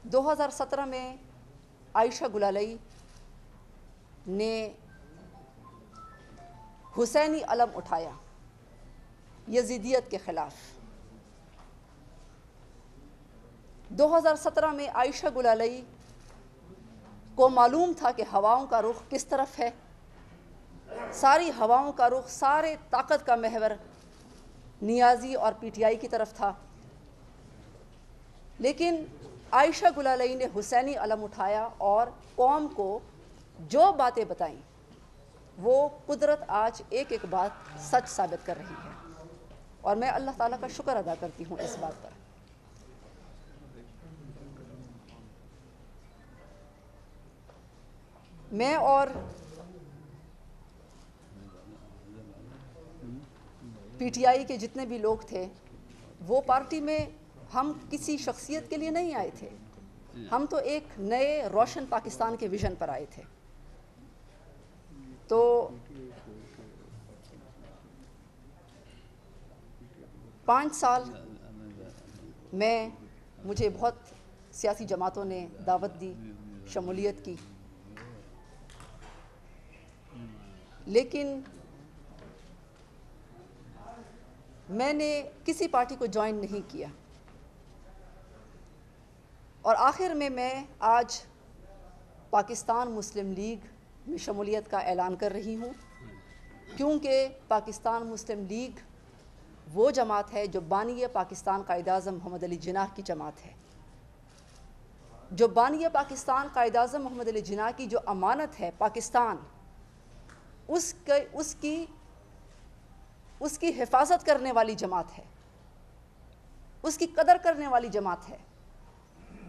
2017 میں عائشہ گلالئی نے حسینی علم اٹھایا یزیدیت کے خلاف۔ 2017 میں عائشہ گلالئی کو معلوم تھا کہ ہواؤں کا رخ کس طرف ہے، ساری ہواؤں کا رخ، سارے طاقت کا محور نیازی اور پی ٹی آئی کی طرف تھا، لیکن عائشہ گلالئی نے حسینی علم اٹھایا اور قوم کو جو باتیں بتائیں وہ قدرت آج ایک ایک بات سچ ثابت کر رہی ہے، اور میں اللہ تعالیٰ کا شکر ادا کرتی ہوں اس بات پر۔ میں اور پی ٹی آئی کے جتنے بھی لوگ تھے وہ پارٹی میں ہم کسی شخصیت کے لیے نہیں آئے تھے، ہم تو ایک نئے روشن پاکستان کے ویژن پر آئے تھے۔ تو 5 سال مجھے بہت سیاسی جماعتوں نے دعوت دی، شمولیت کی، لیکن میں نے کسی پارٹی کو جوائن نہیں کیا، اور آخر میں آج پاکستان مسلم لیگ میں شمولیت کا اعلان کر رہی ہوں، کیونکہ پاکستان مسلم لیگ وہ جماعت ہے جو بانی پاکستان قائد اعظم محمد علی جناح کی جماعت ہے، جو بانی پاکستان قائد اعظم محمد علی جناح کی جو امانت ہے پاکستان، اس کی حفاظت کرنے والی جماعت ہے، اس کی قدر کرنے والی جماعت ہے۔